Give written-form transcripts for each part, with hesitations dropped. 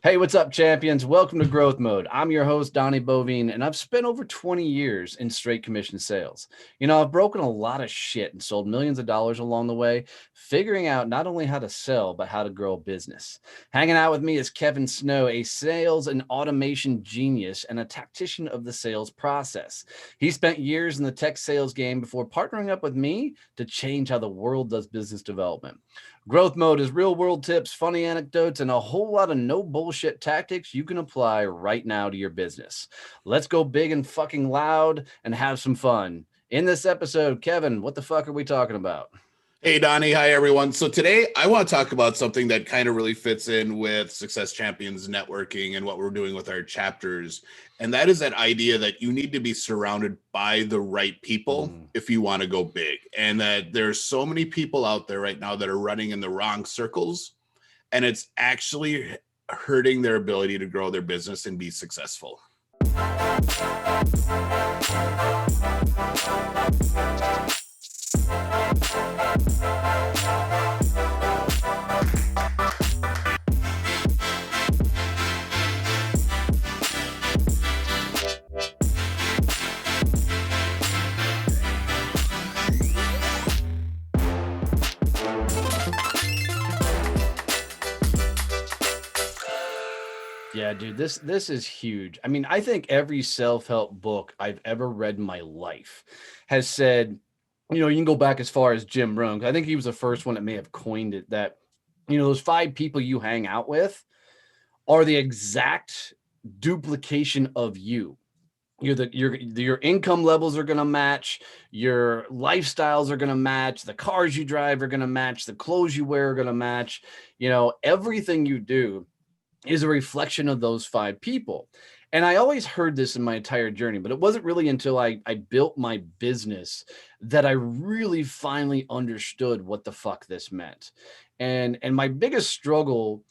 Hey, what's up, champions? Welcome to Growth Mode. I'm your host, Donnie Bovine, and I've spent over 20 years in straight commission sales. I've broken a lot of shit and sold millions of dollars along the way, figuring out not only how to sell, but how to grow a business. Hanging out with me is Kevin Snow, a sales and automation genius and a tactician of the sales process. He spent years in the tech sales game before partnering up with me to change how the world does business development. Growth Mode is real world tips, funny anecdotes, and a whole lot of no bullshit tactics you can apply right now to your business. Let's go big and fucking loud and have some fun. In this episode, Kevin, what the fuck are we talking about? Hey, Donnie. Hi, everyone. So today I want to talk about something that kind of really fits in with Success Champions networking and what we're doing with our chapters. And that is that idea that you need to be surrounded by the right people if you want to go big. And that there's so many people out there right now that are running in the wrong circles. And it's actually hurting their ability to grow their business and be successful. Yeah, dude, this is huge. I mean, I think every self-help book I've ever read in my life has said, you can go back as far as Jim Rohn. I think he was the first one that may have coined it that, those 5 people you hang out with are the exact duplication of you. Your income levels are going to match, your lifestyles are going to match, the cars you drive are going to match, the clothes you wear are going to match. Everything you do is a reflection of those 5 people. And I always heard this in my entire journey, but it wasn't really until I built my business that I really finally understood what the fuck this meant. And my biggest struggle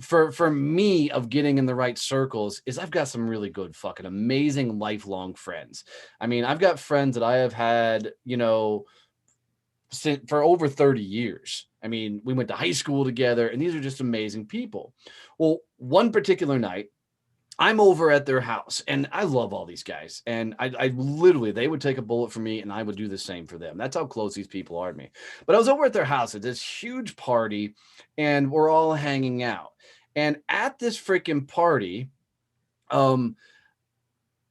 for me of getting in the right circles is I've got some really good fucking amazing lifelong friends. I mean, I've got friends that I have had, for over 30 years. I mean, we went to high school together, and these are just amazing people. Well, one particular night, I'm over at their house, and I love all these guys. And I literally, they would take a bullet for me, and I would do the same for them. That's how close these people are to me. But I was over at their house at this huge party, and we're all hanging out. And at this freaking party, in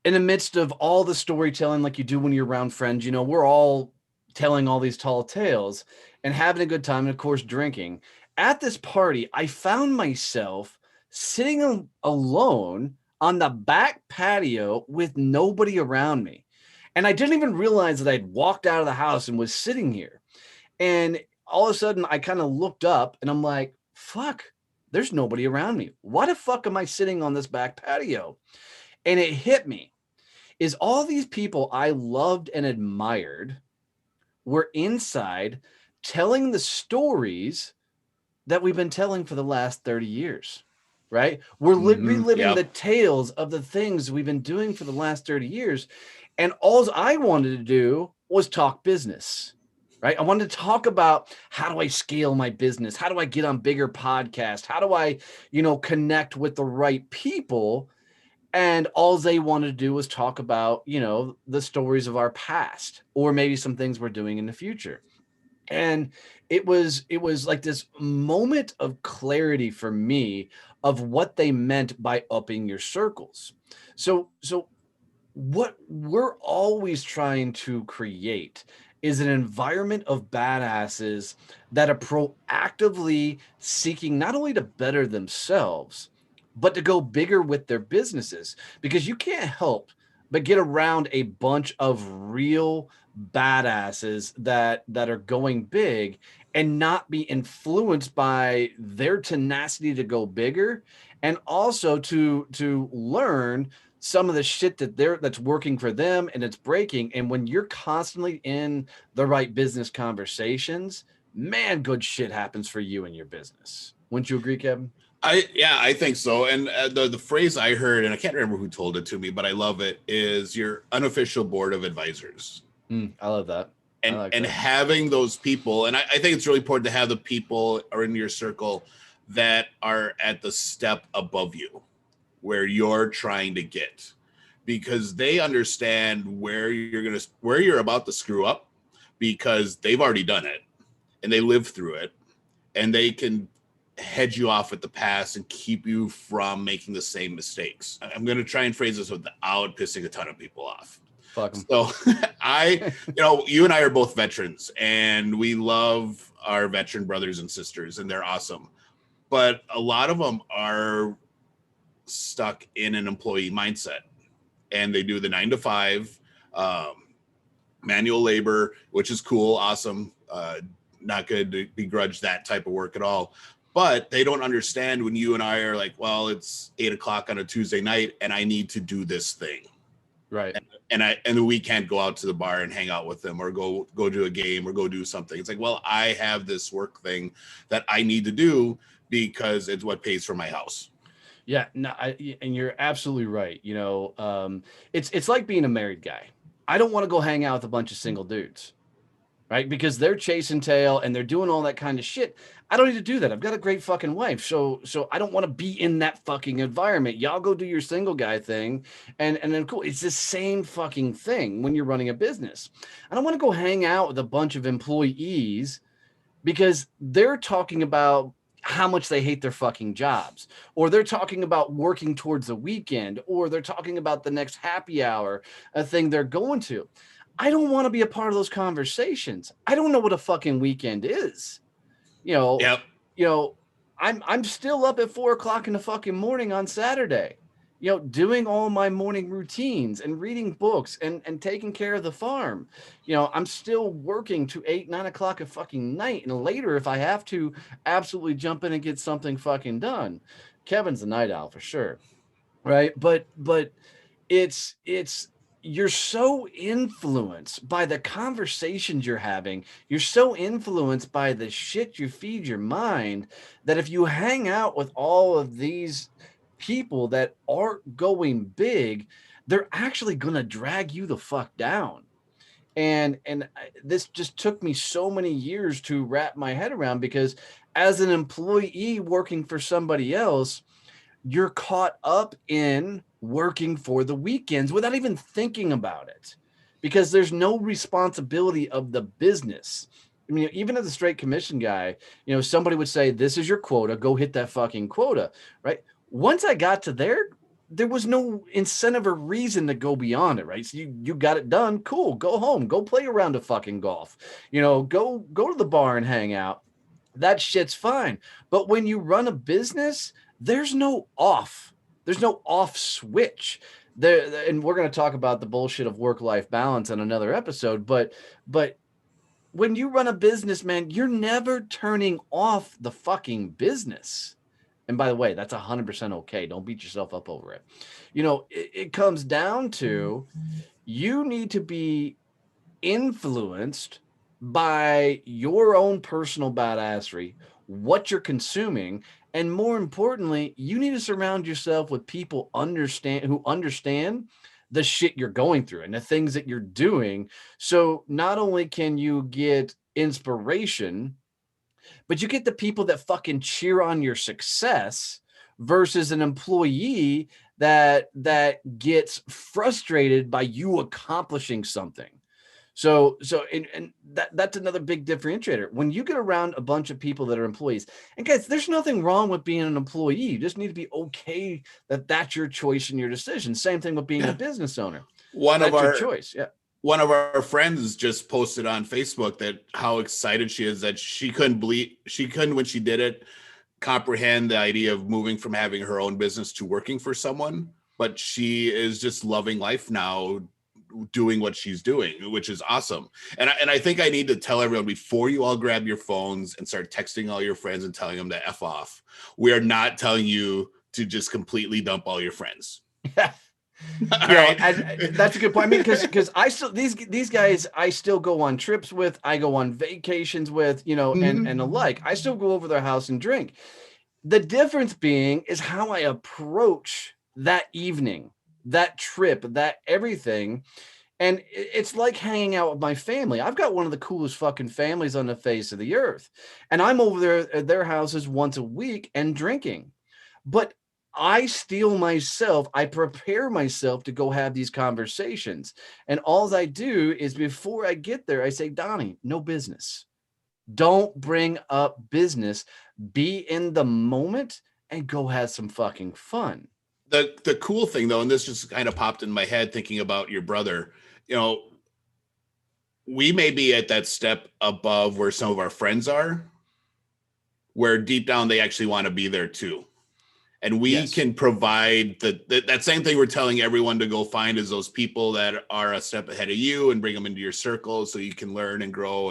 the midst of all the storytelling like you do when you're around friends, we're all telling all these tall tales and having a good time, and of course drinking. At this party, I found myself sitting alone on the back patio with nobody around me. And I didn't even realize that I'd walked out of the house and was sitting here. And all of a sudden I kind of looked up and I'm like, fuck, there's nobody around me. Why the fuck am I sitting on this back patio? And it hit me, is all these people I loved and admired were inside telling the stories that we've been telling for the last 30 years, right? We're reliving the tales of the things we've been doing for the last 30 years. And all I wanted to do was talk business, right? I wanted to talk about how do I scale my business? How do I get on bigger podcasts? How do I, connect with the right people? And all they wanted to do was talk about, the stories of our past, or maybe some things we're doing in the future. And it was like this moment of clarity for me of what they meant by upping your circles. So what we're always trying to create is an environment of badasses that are proactively seeking not only to better themselves, but to go bigger with their businesses, because you can't help but get around a bunch of real badasses that are going big and not be influenced by their tenacity to go bigger, and also to learn some of the shit that's working for them and it's breaking. And when you're constantly in the right business conversations, man, good shit happens for you and your business. Wouldn't you agree, Kevin? I think so. And the phrase I heard, and I can't remember who told it to me, but I love it, is your unofficial board of advisors. I love that. And having those people, and I think it's really important to have the people are in your circle that are at the step above you where you're trying to get, because they understand where you're about to screw up, because they've already done it and they lived through it, and they can hedge you off at the pass and keep you from making the same mistakes. I'm going to try and phrase this without pissing a ton of people off. Fuck them. So you and I are both veterans, and we love our veteran brothers and sisters, and they're awesome. But a lot of them are stuck in an employee mindset, and they do the 9 to 5 manual labor, which is cool, awesome. Not going to begrudge that type of work at all. But they don't understand when you and I are like, well, it's 8 o'clock on a Tuesday night and I need to do this thing. Right. And we can't go out to the bar and hang out with them, or go do a game, or go do something. It's like, well, I have this work thing that I need to do because it's what pays for my house. Yeah, no, and you're absolutely right. It's like being a married guy. I don't want to go hang out with a bunch of single dudes, right? Because they're chasing tail and they're doing all that kind of shit. I don't need to do that. I've got a great fucking wife. So I don't want to be in that fucking environment. Y'all go do your single guy thing. And then cool. It's the same fucking thing when you're running a business. I don't want to go hang out with a bunch of employees because they're talking about how much they hate their fucking jobs, or they're talking about working towards the weekend, or they're talking about the next happy hour, a thing they're going to. I don't want to be a part of those conversations. I don't know what a fucking weekend is. Yep. I'm still up at 4 o'clock in the fucking morning on Saturday, doing all my morning routines and reading books and taking care of the farm. I'm still working to 8, 9 o'clock at fucking night. And later, if I have to, absolutely jump in and get something fucking done. Kevin's a night owl for sure. Right. But it's you're so influenced by the conversations you're having. You're so influenced by the shit you feed your mind that if you hang out with all of these people that aren't going big, they're actually going to drag you the fuck down. And this just took me so many years to wrap my head around, because as an employee working for somebody else, you're caught up in working for the weekends without even thinking about it, because there's no responsibility of the business. I mean, even as a straight commission guy, somebody would say, this is your quota, go hit that fucking quota, right? Once I got to there was no incentive or reason to go beyond it, right? So you got it done, cool, go home, go play a round of fucking golf, go to the bar and hang out. That shit's fine. But when you run a business, there's no off switch there. And we're going to talk about the bullshit of work-life balance in another episode. But when you run a business, man, you're never turning off the fucking business. And by the way, that's 100% okay. Don't beat yourself up over it. It comes down to, you need to be influenced by your own personal badassery, what you're consuming, and more importantly, you need to surround yourself with people who understand the shit you're going through and the things that you're doing. So not only can you get inspiration, but you get the people that fucking cheer on your success, versus an employee that gets frustrated by you accomplishing something. So that's another big differentiator. When you get around a bunch of people that are employees, and guys, there's nothing wrong with being an employee. You just need to be okay that that's your choice and your decision. Same thing with being a business owner. One that's of our your choice. Yeah. One of our friends just posted on Facebook that how excited she is that she couldn't when she did it, comprehend the idea of moving from having her own business to working for someone, but she is just loving life now, doing what she's doing, which is awesome. And I think I need to tell everyone, before you all grab your phones and start texting all your friends and telling them to F off, we are not telling you to just completely dump all your friends. Right. That's a good point. I mean, because I still, these guys, I still go on trips with, I go on vacations with, and alike. I still go over their house and drink. The difference being is how I approach that evening, that trip, that everything And it's like hanging out with my family. I've got one of the coolest fucking families on the face of the earth. And I'm over there at their houses once a week and drinking. But I steel myself, I prepare myself to go have these conversations. And all I do is before I get there, I say, Donnie, no business. Don't bring up business. Be in the moment and go have some fucking fun. The cool thing though, and this just kind of popped in my head thinking about your brother, you know, we may be at that step above where some of our friends are, where deep down they actually want to be there too. And we Yes. can provide that same thing we're telling everyone to go find is those people that are a step ahead of you and bring them into your circle so you can learn and grow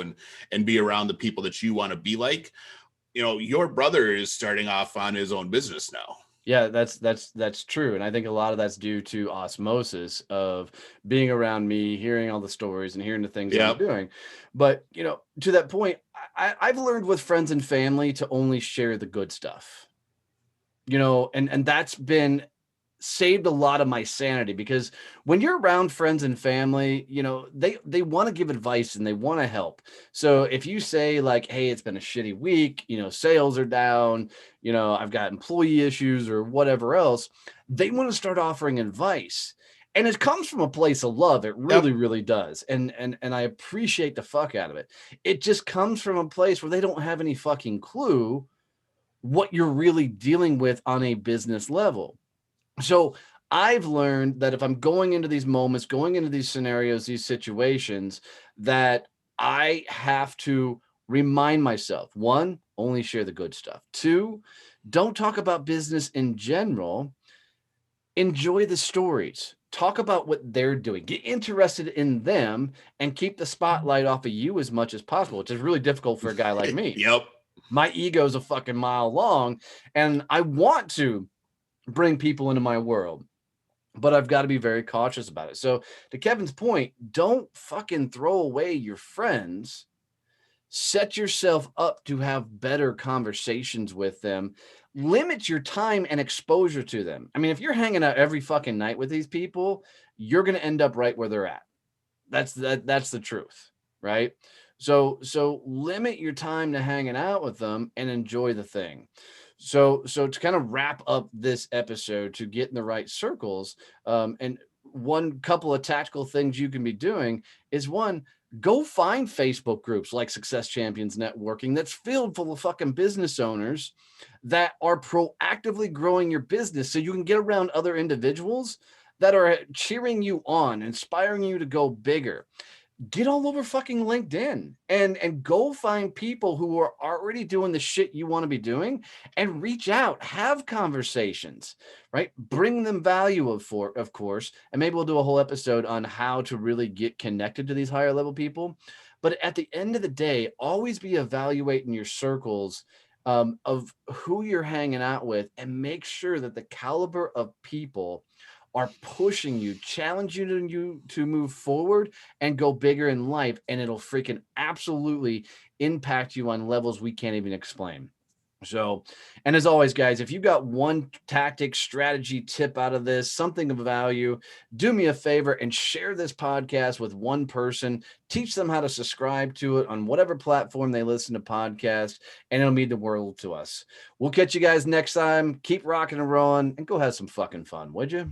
and be around the people that you want to be like. You know, your brother is starting off on his own business now. Yeah, that's true. And I think a lot of that's due to osmosis of being around me, hearing all the stories and hearing the things I'm Yep. doing. But, to that point, I've learned with friends and family to only share the good stuff. And that's been saved a lot of my sanity, because when you're around friends and family, they want to give advice and they want to help. So if you say like, hey, it's been a shitty week, sales are down, I've got employee issues or whatever else, they want to start offering advice. And it comes from a place of love. It really, Yep. really does. And I appreciate the fuck out of it. It just comes from a place where they don't have any fucking clue what you're really dealing with on a business level. So I've learned that if I'm going into these moments, going into these scenarios, these situations, that I have to remind myself, one, only share the good stuff. Two, don't talk about business in general. Enjoy the stories. Talk about what they're doing. Get interested in them and keep the spotlight off of you as much as possible, which is really difficult for a guy like me. Yep. My ego's a fucking mile long, and I want to bring people into my world, but I've got to be very cautious about it. So to Kevin's point, don't fucking throw away your friends. Set yourself up to have better conversations with them. Limit your time and exposure to them. I mean, if you're hanging out every fucking night with these people, you're going to end up right where they're at. That's the truth, right? So limit your time to hanging out with them and enjoy the thing. So to kind of wrap up this episode, to get in the right circles, and one couple of tactical things you can be doing is, one, go find Facebook groups like Success Champions Networking that's filled full of fucking business owners that are proactively growing your business, so you can get around other individuals that are cheering you on, inspiring you to go bigger. Get all over fucking LinkedIn and go find people who are already doing the shit you want to be doing, and reach out, have conversations, right? Bring them value of course. And maybe we'll do a whole episode on how to really get connected to these higher level people. But at the end of the day, always be evaluating your circles of who you're hanging out with, and make sure that the caliber of people are pushing you, challenging you to move forward and go bigger in life. And it'll freaking absolutely impact you on levels we can't even explain. So, and as always, guys, if you got one tactic, strategy, tip out of this, something of value, do me a favor and share this podcast with one person. Teach them how to subscribe to it on whatever platform they listen to podcasts, and it'll mean the world to us. We'll catch you guys next time. Keep rocking and rolling, and go have some fucking fun, would you?